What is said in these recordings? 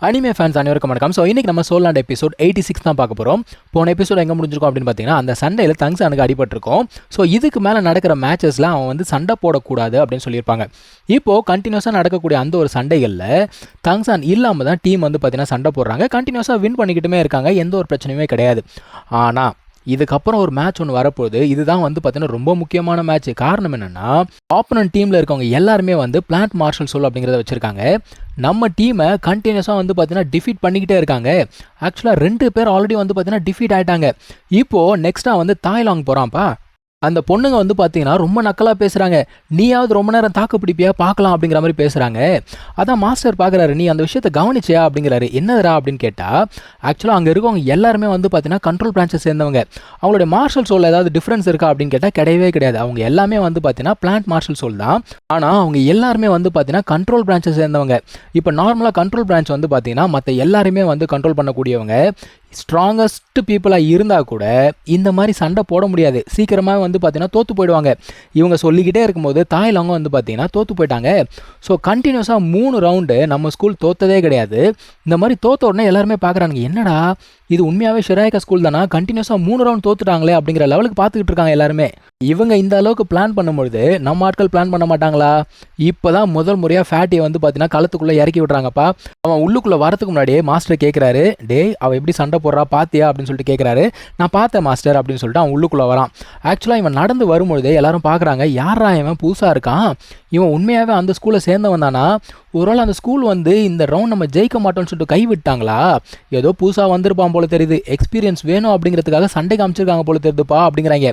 Anime fans அனைவருக்கும் வணக்கம். So இன்னைக்கு நம்ம சோல் லேண்ட் எபிசோட் 86 தான் பார்க்க போகிறோம். போன எபிசோட் எங்கே முடிஞ்சிருக்கோம் அப்படின்னு பார்த்தீங்கன்னா, அந்த சண்டையில் தங்ஸானுக்கு அடிபட்டிருக்கும். ஸோ இதுக்கு மேலே நடக்கிற மேட்சஸில் அவன் வந்து சண்டை போடக்கூடாது அப்படின்னு சொல்லியிருப்பாங்க. இப்போது கண்டினியூஸாக நடக்கக்கூடிய அந்த ஒரு சண்டைகளில் தங்ஸான் இல்லாமல் தான் டீம் வந்து பார்த்தீங்கன்னா சண்டை போடுறாங்க. கண்டினியூஸாக வின் பண்ணிக்கிட்டுமே இருக்காங்க, எந்த ஒரு பிரச்சனையுமே கிடையாது. ஆனால் இதுக்கப்புறம் ஒரு மேட்ச் ஒன்று வரப்போகுது. இதுதான் வந்து பார்த்தீங்கன்னா ரொம்ப முக்கியமான மேட்ச். காரணம் என்னென்னா, ஆப்போனன்ட் டீமில் இருக்கவங்க எல்லாருமே வந்து பிளான்ட் மார்ஷல் சோல் அப்படிங்கிறத வச்சுருக்காங்க. நம்ம டீமை கண்டினியூஸாக வந்து பார்த்தீங்கன்னா டிஃபீட் பண்ணிக்கிட்டே இருக்காங்க. ஆக்சுவலாக 2 பேர் ஆல்ரெடி வந்து பார்த்தீங்கன்னா டிஃபீட் ஆகிட்டாங்க. இப்போது நெக்ஸ்ட்டாக வந்து தாய்லாங் போகிறான்ப்பா. அந்த பொண்ணுங்க வந்து பார்த்தீங்கன்னா ரொம்ப நக்கலாக பேசுகிறாங்க. நீயாவது ரொம்ப நேரம் தாக்கு பிடிப்பியா பார்க்கலாம் அப்படிங்கிற மாதிரி பேசுகிறாங்க. அதான் மாஸ்டர் பார்க்குறாரு, நீ அந்த விஷயத்தை கவனிச்சியா அப்படிங்கிறாரு. என்னதுரா அப்படின்னு கேட்டால், ஆக்சுவலாக அங்கே இருக்கவங்க எல்லாருமே வந்து பார்த்தீங்கன்னா கண்ட்ரோல் பிரான்ச்சை சேர்ந்தவங்க. அவங்களுடைய மார்ஷல் சோல் ஏதாவது டிஃப்ரென்ஸ் இருக்கா அப்படின்னு கேட்டால் கிடையவே கிடையாது. அவங்க எல்லாமே வந்து பார்த்தீங்கன்னா பிளான்ட் மார்ஷல் சோல் தான். ஆனால் அவங்க எல்லாருமே வந்து பார்த்தீங்கன்னா கண்ட்ரோல் பிரான்ச்சை சேர்ந்தவங்க. இப்போ நார்மலாக கண்ட்ரோல் பிரான்ச் வந்து பார்த்தீங்கன்னா மற்ற எல்லாருமே வந்து கண்ட்ரோல் பண்ணக்கூடியவங்க. ஸ்ட்ராங்கஸ்ட் பீப்புளாக இருந்தால் கூட இந்த மாதிரி சண்டை போட முடியாது. சீக்கிரமாக வந்து பார்த்தீங்கன்னா தோற்று போயிடுவாங்க. இவங்க சொல்லிக்கிட்டே இருக்கும்போது தாய்லாங்க வந்து பார்த்தீங்கன்னா தோற்று போயிட்டாங்க. ஸோ கண்டினியூஸாக 3 ரவுண்டு நம்ம ஸ்கூல் தோற்றதே கிடையாது. இந்த மாதிரி தோற்ற உடனே எல்லாருமே பார்க்குறாங்க, என்னடா இது உண்மையாகவே ஷிராய்கா ஸ்கூல் தானா, கண்டினியூஸாக 3 ரவுண்ட் தோற்றுட்டாங்களே அப்படிங்கிற லெவலுக்கு பார்த்துக்கிட்டு இருக்காங்க எல்லாருமே. இவங்க இந்த அளவுக்கு பிளான் பண்ணும்பொழுது நம்ம ஆட்கள் பிளான் பண்ண மாட்டாங்களா? இப்போ தான் முதல் முறையாக ஃபேட்டியை வந்து பார்த்தீங்கன்னா களத்துக்குள்ளே இறக்கி விட்றாங்கப்பா. அவன் உள்ளுக்குள்ளே வரத்துக்கு முன்னாடியே மாஸ்டர் கேட்குறாரு, டேய் அவள் எப்படி சண்டை போடுறா பாத்தியா அப்படின்னு சொல்லிட்டு கேட்குறாரு. நான் பார்த்தேன் மாஸ்டர் அப்படின்னு சொல்லிட்டு அவன் உள்ளுக்குள்ளே வரான். ஆக்சுவலாக இவன் நடந்து வரும்பொழுதே எல்லாரும் பார்க்குறாங்க, யாரா இவன் புதுசாக இருக்கான், இவன் உண்மையாகவே அந்த ஸ்கூலில் சேர்ந்தவன் தானா, ஒருவேளை அந்த ஸ்கூல் வந்து இந்த ரவுண்ட் நம்ம ஜெயிக்க மாட்டோம்னு சொல்லிட்டு கைவிட்டாங்களா, ஏதோ புதுசாக வந்திருப்பான் போல தெரியுது, எக்ஸ்பீரியன்ஸ் வேணும் அப்படிங்கிறதுக்காக சண்டை காமிச்சிருக்காங்க போல தெரியுதுப்பா அப்படிங்கிறாங்க.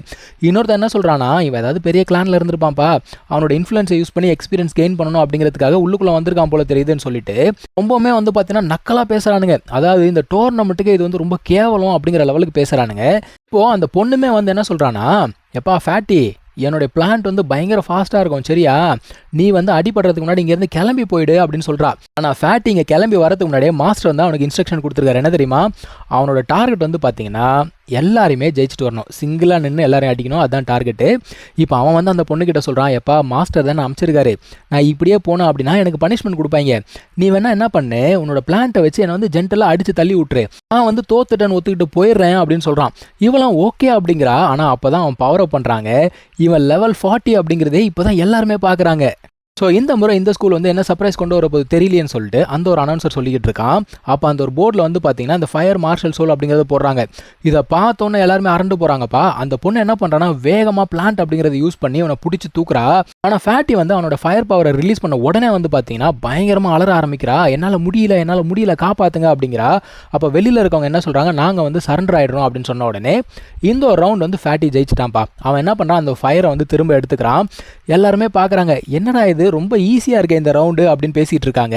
இன்னொருத்தர் என்ன சொல்கிறானா, இவன் ஏதாவது பெரிய கிளானில் இருந்திருப்பான்ப்பா, அவனோட இன்ஃப்ளூயன்ஸை யூஸ் பண்ணி எக்ஸ்பீரியன்ஸ் கெயின் பண்ணணும் அப்படிங்கிறதுக்காக உள்ளுக்குள்ளே வந்திருக்கான் போல தெரியுதுன்னு சொல்லிட்டு ரொம்பவுமே வந்து பார்த்தீங்கன்னா நக்கலாக பேசுகிறானுங்க. அதாவது இந்த டோர்னமெண்ட்டுக்கு இது வந்து ரொம்ப கேவலம் அப்படிங்கிற லெவலுக்கு பேசுகிறானுங்க. இப்போது அந்த பொண்ணுமே வந்து என்ன சொல்கிறானா, எப்பா ஃபேட்டி என்னுடைய பிளான்ட் வந்து பயங்கர ஃபாஸ்ட்டாக இருக்கும், சரியா, நீ வந்து அடிபடுறதுக்கு முன்னாடி இங்கேருந்து கிளம்பி போயிடு அப்படின்னு சொல்கிறா. ஆனால் ஃபேட்டி இங்கே கிளம்பி வரதுக்கு முன்னாடியே மாஸ்டர் வந்து அவனுக்கு இன்ஸ்ட்ரக்ஷன் கொடுத்துருக்காரு. என்ன தெரியுமா, அவனோட டார்கெட் வந்து பார்த்தீங்கன்னா எல்லாருமே ஜெயிச்சுட்டு வரணும், சிங்கிளாக நின்று எல்லாரையும் அடிக்கணும், அதுதான் டார்கெட்டு. இப்போ அவன் வந்து அந்த பொண்ணுக்கிட்ட சொல்கிறான், எப்பா மாஸ்டர் தானே அனுப்பிச்சிருக்காரு, நான் இப்படியே போனேன் அப்படின்னா எனக்கு பனிஷ்மெண்ட் கொடுப்பாங்க, நீ வேணா என்ன பண்ணு, உன்னோட பிளான்ட்டை வச்சு என்னை வந்து ஜென்டலாக அடித்து தள்ளி விட்டுரு, நான் வந்து தோத்துட்டேன்னு ஒத்துக்கிட்டு போயிடுறேன் அப்படின்னு சொல்கிறான். இவெல்லாம் ஓகே அப்படிங்கிறா. ஆனால் அப்போ தான் அவன் பவர் அப் பண்ணுறாங்க. இவன் லெவல் 40 அப்படிங்கிறதே இப்போ தான் எல்லாருமே பார்க்குறாங்க. ஸோ இந்த முறை இந்த ஸ்கூல் வந்து என்ன சர்ப்ரைஸ் கொண்டு வரப்போது தெரியலையேன்னு சொல்லிட்டு அந்த ஒரு அனௌன்சர் சொல்லிக்கிட்டு இருக்கான். அப்போ அந்த ஒரு போர்டில் வந்து பார்த்தீங்கன்னா இந்த ஃபயர் மார்ஷல் சோல் அப்படிங்கிறத போடுறாங்க. இதை பார்த்தோன்னே எல்லாருமே அரண்டு போகிறாங்கப்பா. அந்த பொண்ணு என்ன பண்ணுறான்னா வேகமாக பிளான்ட் அப்படிங்கிறத யூஸ் பண்ணி அவனை பிடிச்சி தூக்குறா. ஆனால் ஃபேட்டி வந்து அவனோட ஃபயர் பவரை ரிலீஸ் பண்ண உடனே வந்து பார்த்தீங்கன்னா பயங்கரமாக அலற ஆரம்பிக்கிறா. என்னால் முடியல காப்பாற்றுங்க அப்படிங்கிறா. அப்போ வெளியில் இருக்கவங்க என்ன சொல்கிறாங்க, நாங்கள் வந்து சரண்டர் ஆகிடுறோம் அப்படின்னு சொன்ன உடனே இந்த ஒரு ரவுண்ட் வந்து ஃபேட்டி ஜெயிச்சிட்டான்ப்பா. அவன் என்ன பண்ணுறான், அந்த ஃபயரை வந்து திரும்ப எடுத்துக்கிறான். எல்லாருமே பார்க்குறாங்க, என்னடா இது ரொம்ப ஈஸியாக இருக்குது இந்த ரவுண்டு அப்படின்னு பேசிகிட்டு இருக்காங்க.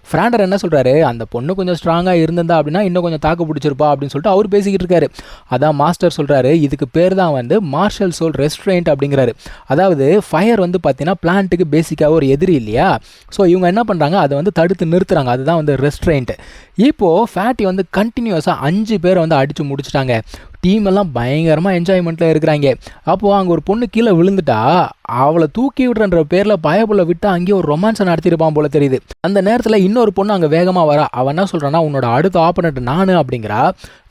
ஃப்ராண்டர் என்ன சொல்கிறாரு, அந்த பொண்ணு கொஞ்சம் ஸ்ட்ராங்காக இருந்திருந்தா அப்படின்னா இன்னும் கொஞ்சம் தாக்கு பிடிச்சிருப்பா அப்படின்னு சொல்லிட்டு அவர் பேசிக்கிட்டு இருக்காரு. அதான் மாஸ்டர் சொல்கிறாரு, இதுக்கு பேர் தான் வந்து மார்ஷல் சோல் ரெஸ்ட்ரெயின்ட் அப்படிங்கிறாரு. அதாவது ஃபயர் வந்து பார்த்தீங்கன்னா பிளான்ட்டுக்கு பேசிக்காக ஒரு எதிரி இல்லையா. ஸோ இவங்க என்ன பண்ணுறாங்க, அதை வந்து தடுத்து நிறுத்துறாங்க, அதுதான் வந்து ரெஸ்ட்ரெயின்ட். இப்போது ஃபேட்டி வந்து கண்டினியூஸாக 5 பேரை வந்து அடித்து முடிச்சிட்டாங்க. டீம் எல்லாம் பயங்கரமாக என்ஜாய்மெண்ட்டில் இருக்கிறாங்க. அப்போது அங்கே ஒரு பொண்ணு கீழே விழுந்துட்டா, அவளை தூக்கி விடுறன்ற பேரில் பயப்புள்ள விட்டு அங்கேயே ஒரு ரொமான்ஸை நடத்திருப்பான் போல தெரியுது. அந்த நேரத்தில் இன்னொரு பொண்ணு அங்கே வேகமாக வரா. அவன் என்ன சொல்கிறான்னா, உன்னோட அடுத்த ஆப்போனண்ட் நான் அப்படிங்கிறா.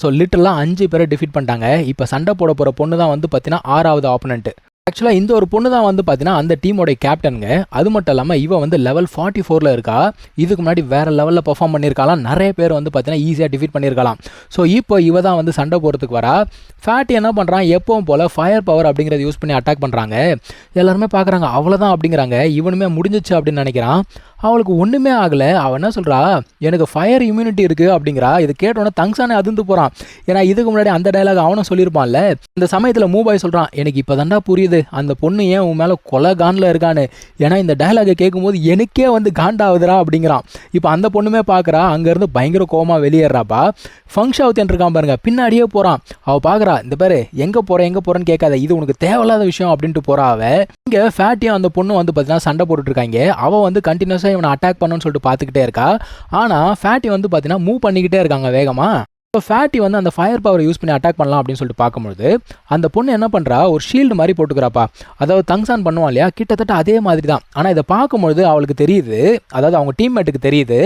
ஸோ லிட்டரலாக 5 பேரை டிஃபீட் பண்ணிட்டாங்க. இப்போ சண்டை போட போகிற பொண்ணு தான் வந்து பார்த்தீங்கன்னா 6வது ஆப்போனண்ட். ஆக்சுவலாக இந்த ஒரு பொண்ணு தான் வந்து பார்த்தீங்கன்னா அந்த டீமோடைய கேப்டனுங்க. அது மட்டும் இல்லாமல் இவன் வந்து லெவல் 44 இருக்கா. இதுக்கு முன்னாடி வேறு லெவலில் பெர்ஃபார்ம் பண்ணியிருக்கலாம். நிறைய பேர் வந்து பார்த்தீங்கன்னா ஈஸியாக டிஃபீட் பண்ணியிருக்கலாம். ஸோ இப்போ இவ தான் வந்து சண்டை போகிறதுக்கு வரா. ஃபேட்டி என்ன பண்ணுறான், எப்பவும் போல் ஃபயர் பவர் அப்படிங்கிறத யூஸ் பண்ணி அட்டாக் பண்ணுறாங்க. எல்லாருமே பார்க்குறாங்க, அவ்வளோதான் அப்படிங்கிறாங்க. இவனுமே முடிஞ்சிச்சு அப்படின்னு நினைக்கிறான். அவளுக்கு ஒன்றுமே ஆகலை. அவன் என்ன சொல்கிறா, எனக்கு ஃபயர் இம்யூனிட்டி இருக்குது அப்படிங்கிறா. இது கேட்டோன்னே தங்ஸானே அதிர்ந்து போகிறான். ஏன்னா இதுக்கு முன்னாடி அந்த டைலாக் அவனும் சொல்லியிருப்பான்ல. இந்த சமயத்தில் மூபாய் சொல்கிறான், எனக்கு இப்போ தாண்டா புரியுது அந்த பொண்ணு ஏன் உன் மேலே கொலை காண்டில் இருக்கான்னு. ஏன்னா இந்த டைலாகை கேட்கும்போது எனக்கே வந்து காண்டாகுதுரா அப்படிங்கிறான். இப்போ அந்த பொண்ணுமே பார்க்குறா, அங்கேருந்து பயங்கர கோவமாக வெளியேறாப்பா. ஃபங்க்ஷாவுத்தேன் இருக்கான் பாருங்க, பின்னாடியே போகிறான். அவள் பார்க்குறா, இந்த பாரு எங்கே போகிறேன்னு கேட்காத, இது உனக்கு தேவையில்லாத விஷயம் அப்படின்ட்டு போகிறா. அவள் இங்கே ஃபேட்டியும் அந்த பொண்ணு வந்து பார்த்தீங்கன்னா சண்டை போட்டுட்ருக்காங்க. அவள் வந்து கண்டினியூஸாக இவனை அட்டாக் பண்ணணும்னு சொல்லிட்டு பார்த்துக்கிட்டே இருக்கா. ஆனால் ஃபேட்டி வந்து பார்த்தீங்கன்னா மூவ் பண்ணிக்கிட்டே இருக்காங்க வேகமாக. இப்போ ஃபேட்டி வந்து அந்த ஃபயர் பவர் யூஸ் பண்ணி அட்டாக் பண்ணலாம் அப்படின்னு சொல்லிட்டு பார்க்கும்போது அந்த பொண்ணு என்ன பண்ணுறா, ஒரு ஷீல்டு மாதிரி போட்டுக்கிறாப்பா. அதாவது தங்சான் பண்ணுவான் இல்லையா, கிட்டத்தட்ட அதே மாதிரி தான். ஆனால் இதை பார்க்கும்பொழுது அவளுக்கு தெரியுது, அதாவது அவங்க டீம்மேட்டுக்கு தெரியுது,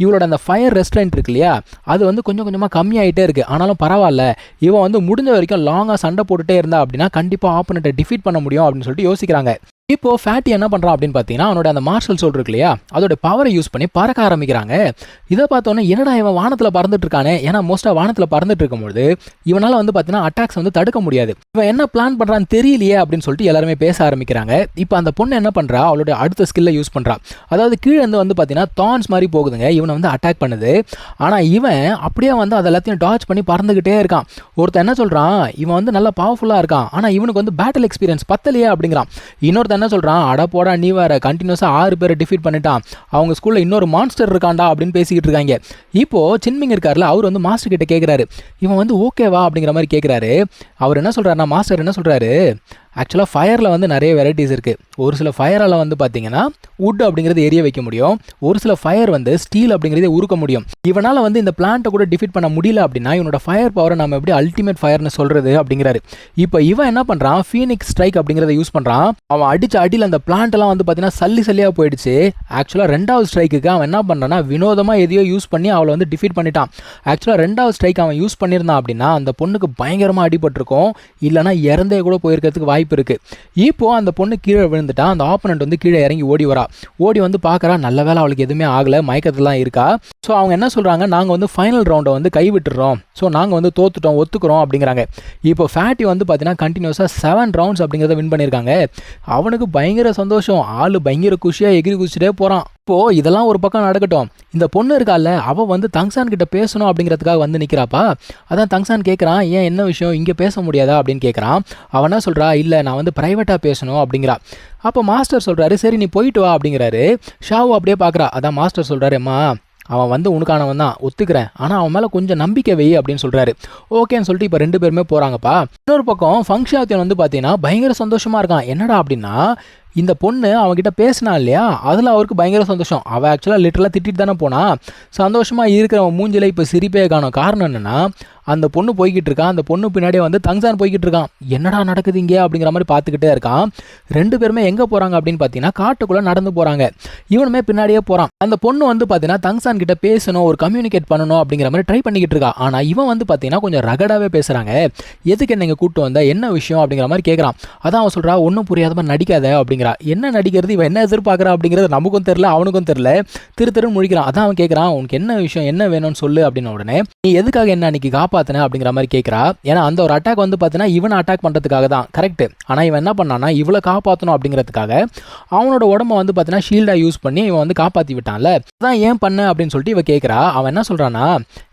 இவளோட அந்த ஃபயர் ரெஸ்ட்ரென்ட் இருக்கு இல்லையா, அது வந்து கொஞ்சம் கொஞ்சமாக கம்மியாகிட்டே இருக்குது. ஆனாலும் பரவாயில்ல, இவன் வந்து முடிஞ்ச வரைக்கும் லாங்காக சண்டை போட்டுகிட்டே இருந்தா அப்படின்னா கண்டிப்பாக ஆப்போனண்ட்டை டிஃபீட் பண்ண முடியும் அப்படின்னு சொல்லிட்டு யோசிக்கிறாங்க. இப்போ ஃபேட்டி என்ன பண்ணுறான் அப்படின்னு பார்த்தீங்கன்னா, அவனோட அந்த மார்ஷல் சோல்ட் இருக்கு இல்லையா, அதோட பவரை யூஸ் பண்ணி பறக்க ஆரம்பிக்கிறாங்க. இதை பார்த்தோன்னே என்னடா இவன் வானத்தில் பறந்துட்டு இருக்கானே, ஏன்னா மோஸ்ட்டாக வானத்தில் பறந்துட்டு இருக்கும்போது இவனால் வந்து பார்த்தீங்கன்னா அட்டாக்ஸ் வந்து தடுக்க முடியாது. இவன் என்ன பிளான் பண்ணுறான்னு தெரியலையே அப்படின்னு சொல்லிட்டு எல்லாருமே பேச ஆரம்பிக்கிறாங்க. இப்போ அந்த பொண்ணு என்ன பண்ணுறா, அவளுடைய அடுத்த ஸ்கில்லை யூஸ் பண்ணுறா. அதாவது கீழே வந்து பார்த்தீங்கன்னா தான்ஸ் மாதிரி போகுதுங்க, இவனை வந்து அட்டாக் பண்ணுது. ஆனால் இவன் அப்படியே வந்து அதை எல்லாத்தையும் டாச் பண்ணி பறந்துக்கிட்டே இருக்கான். ஒருத்தன் என்ன சொல்கிறான், இவன் வந்து நல்லா பவர்ஃபுல்லாக இருக்கான், ஆனால் இவனுக்கு வந்து பேட்டில் எக்ஸ்பீரியன்ஸ் பத்தலையே அப்படிங்கிறான். இன்னொருத்த என்ன சொல்கிறான், அட போடா நீ வேற, கண்டினியூஸாக 6 பேரை டிஃபீட் பண்ணிட்டான், அவங்க ஸ்கூலில் இன்னொரு மான்ஸ்டர் இருக்காண்டா அப்படின்னு பேசிக்கிட்டு இருக்காங்க. இப்போது சின்மிங் இருக்கார்ல, அவர் வந்து மாஸ்டர் கிட்ட கேட்குறாரு, இவன் வந்து ஓகேவா அப்படிங்கிற மாதிரி கேட்குறாரு. அவர் என்ன சொல்கிறாருன்னா, மாஸ்டர் என்ன சொல்கிறாரு, ஆக்சுவலாக ஃபயரில் வந்து நிறைய வெரைட்டிஸ் இருக்குது. ஒரு சில ஃபயரால் வந்து பார்த்தீங்கன்னா வுட் அப்படிங்கிறது எரிய வைக்க முடியும், ஒரு சில ஃபயர் வந்து ஸ்டீல் அப்படிங்கிறதே உருக்க முடியும். இவனால் வந்து இந்த பிளான்ட்டை கூட டிஃபீட் பண்ண முடியல அப்படின்னா இவனோட ஃபயர் பவரை நம்ம எப்படி அல்டிமேட் ஃபயர்னு சொல்கிறது அப்படிங்கிறாரு. இப்போ இவன் என்ன பண்ணுறான், ஃபீனிக்ஸ் ஸ்ட்ரைக் அப்படிங்கிறத யூஸ் பண்ணுறான். அவன் அடித்த அடியில் அந்த பிளான்ட்லாம் வந்து பார்த்தீங்கன்னா சல்லியாக போயிடுச்சு. ஆக்சுவலாக 2வது ஸ்ட்ரைக்குக்கு அவன் என்ன பண்ணுறான்னா வினோதமாக எதையோ யூஸ் பண்ணி அவளை வந்து டிஃபீட் பண்ணிட்டான். ஆக்சுவலாக 2வது ஸ்ட்ரைக் அவன் யூஸ் பண்ணியிருந்தான் அப்படின்னா அந்த பொண்ணுக்கு பயங்கரமாக அடிபட்டிருக்கும், இல்லைனா இறந்தே கூட போயிருக்கிறதுக்கு வாய்ப்பு இருக்கு. இப்போ அந்த பொண்ணு கீழே விழுந்துட்டா, அந்த ஆப்பனண்ட் வந்து கீழே இறங்கி ஓடி வரா. ஓடி வந்து பார்க்கறா, நல்ல வேளை அவளுக்கு எதுவுமே ஆகலை, மயக்கத்துலாம் இருக்கா. ஸோ அவங்க என்ன சொல்கிறாங்க, நாங்கள் வந்து ஃபைனல் ரவுண்டை வந்து கைவிட்டுறோம், ஸோ நாங்கள் வந்து தோத்துட்டோம், ஒத்துக்கிறோம் அப்படிங்கிறாங்க. இப்போ ஃபேட்டி வந்து பார்த்தீங்கன்னா கண்டினியூஸாக 7 ரவுண்ட்ஸ் அப்படிங்கிறத வின் பண்ணியிருக்காங்க. அவனுக்கு பயங்கர சந்தோஷம், ஆள் பயங்கர குஷியாக எகிரி குச்சிட்டே போகிறான். இப்போது இதெல்லாம் ஒரு பக்கம் நடக்கட்டும், இந்த பொண்ணு இருக்கால, அவள் வந்து தங்சான் கிட்ட பேசணும் அப்படிங்கிறதுக்காக வந்து நிற்கிறாப்பா. அதான் தங்சான் கேட்குறான், ஏன் என்ன விஷயம், இங்கே பேச முடியாதா அப்படின்னு கேட்குறான். அவன் என்ன சொல்கிறா, இல்லை நான் வந்து ப்ரைவேட்டாக பேசணும் அப்படிங்கிறா. அப்போ மாஸ்டர் சொல்கிறாரு, சரி நீ போயிட்டு வா அப்படிங்கிறாரு. ஷாவு அப்படியே பார்க்குறா. அதான் மாஸ்டர் சொல்கிறாரு, அம்மா அவன் வந்து உனக்கானவன் தான், ஒத்துக்கிறேன், ஆனால் அவன் மேலே கொஞ்சம் நம்பிக்கை வை அப்படின்னு சொல்கிறாரு. ஓகேன்னு சொல்லிட்டு இப்போ 2 பேருமே போகிறாங்கப்பா. இன்னொரு பக்கம் ஃபங்க்ஷன் வந்து பார்த்தீங்கன்னா பயங்கர சந்தோஷமாக இருக்கான். என்னடா அப்படின்னா, இந்த பொண்ணு அவங்ககிட்ட பேசினா இல்லையா, அதில் அவருக்கு பயங்கர சந்தோஷம். அவள் ஆக்சுவலாக லிட்டரலாக திட்டிட்டு தானே போனா. சந்தோஷமாக இருக்கிறவன் மூஞ்சில இப்போ சிரிப்பே காணும். காரணம் என்னென்னா, அந்த பொண்ணு போய்கிட்டு இருக்கான், அந்த பொண்ணு பின்னாடியே வந்து தங்சான் போய்கிட்டு இருக்கான். என்னடா நடக்குது இங்கே அப்படிங்கிற மாதிரி பார்த்துக்கிட்டே இருக்கான். 2 பேருமே எங்கே போகிறாங்க அப்படின்னு பார்த்தீங்கன்னா காட்டுக்குள்ளே நடந்து போகிறாங்க. இவனுமே பின்னாடியே போகிறான். அந்த பொண்ணு வந்து பார்த்தீங்கன்னா தங்சான் கிட்ட பேசணும், ஒரு கம்யூனிகேட் பண்ணணும் அப்படிங்கிற மாதிரி ட்ரை பண்ணிக்கிட்டு இருக்கா. ஆனால் இவன் வந்து பார்த்தீங்கன்னா கொஞ்சம் ரகடாகவே பேசுகிறாங்க. எதுக்கு என்ன இங்கே கூப்பிட்டு வந்த, என்ன விஷயம் அப்படிங்கிற மாதிரி கேட்குறான். அதான் அவன் சொல்கிறா, ஒன்றும் புரியாத மாதிரி நடிக்காத அப்படிங்கிற. என்ன நடிக்கிறது, இவன் என்ன எதிர்பார்க்குறா அப்படிங்கிறது நமக்கும் தெரியல, அவனுக்கும் தெரியல. திரு முழிக்கிறான். அதான் அவன் கேட்குறான், உனக்கு என்ன விஷயம், என்ன வேணும்னு சொல்லு அப்படின்ன உடனே, நீ எதுக்காக என்ன அன்னைக்கு காப்பாற்றின அப்படிங்கிற மாதிரி கேட்குறா. ஏன்னா அந்த ஒரு அட்டாக் வந்து பார்த்தீங்கன்னா இவனை அட்டாக் பண்ணுறதுக்காக தான், கரெக்ட். ஆனால் இவன் என்ன பண்ணான்னா, இவளை காப்பாற்றணும் அப்படிங்கிறதுக்காக அவனோட உடம்பை வந்து பார்த்தீங்கன்னா ஷீல்டாக யூஸ் பண்ணி இவன் வந்து காப்பாற்றி விட்டான்ல. அதான் ஏன் பண்ண அப்படின்னு சொல்லிட்டு இவன் கேட்குறா. அவன் என்ன சொல்கிறான்னா,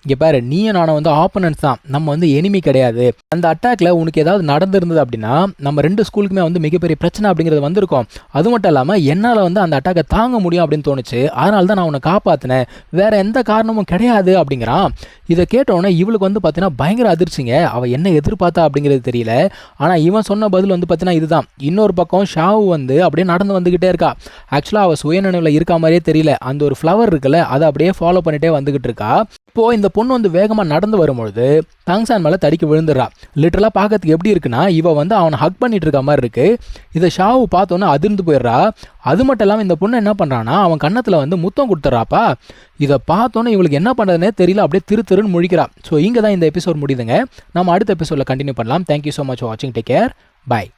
இங்கே பாரு, நீயும் நானும் வந்து ஆப்போனன்ட்ஸ் தான், நம்ம வந்து எனிமி கிடையாது. அந்த அட்டாக்ல உனக்கு ஏதாவது நடந்திருந்தது அப்படின்னா நம்ம 2 ஸ்கூலுக்குமே வந்து மிகப்பெரிய பிரச்சனை அப்படிங்கிறது வந்திருக்கும். அது மட்டும் இல்லாமல் என்னால் வந்து அந்த அட்டாக்கை தாங்க முடியும் அப்படின்னு தோணுச்சு, அதனால தான் நான் உன்னை காப்பாற்றினேன், வேற எந்த காரணமும் கிடையாது அப்படிங்கிறான். இதை கேட்டோன்னே இவளுக்கு வந்து பார்த்தீங்கன்னா பயங்கர அதிர்ச்சிங்க. அவள் என்ன எதிர்பார்த்தா அப்படிங்கிறது தெரியல. ஆனால் இவன் சொன்ன பதில் வந்து பார்த்தீங்கன்னா இதுதான். இன்னொரு பக்கம் ஷாவு வந்து அப்படியே நடந்து வந்துக்கிட்டே இருக்கா. ஆக்சுவலாக அவள் சுயநினைவில் இருக்கா மாதிரியே தெரியல. அந்த ஒரு ஃப்ளவர் இருக்குல்ல, அதை அப்படியே ஃபாலோ பண்ணிகிட்டே வந்துக்கிட்டு இருக்கா. இப்போது இந்த பொண்ணு வந்து வேகமாக நடந்து வரும்பொழுது தங்சான் மேலே தடிக்க விழுந்துடுறா. லிட்டரலாக பார்க்கறதுக்கு எப்படி இருக்குன்னா, இவன் வந்து அவனை ஹக் பண்ணிட்டு இருக்க மாதிரி இருக்கு. இதை ஷாவு பார்த்தோன்னே அதிர்ந்து போயிடுறா. அது மட்டும் இல்லாமல் இந்த பொண்ணு என்ன பண்ணுறான்னா, அவன் கன்னத்தில் வந்து முத்தம் கொடுத்துட்றாப்பா. இதை பார்த்தோன்னே இவளுக்கு என்ன பண்ணுறதுனே தெரியல, அப்படியே திருன்னு முழிக்கிறா. ஸோ இங்கே தான் இந்த எபிசோட் முடியுதுங்க. நம்ம அடுத்த எபிசோடில் கண்டினியூ பண்ணலாம். தேங்க்யூ ஸோ மச் ஃபார் வாட்சிங். Take care. பாய்.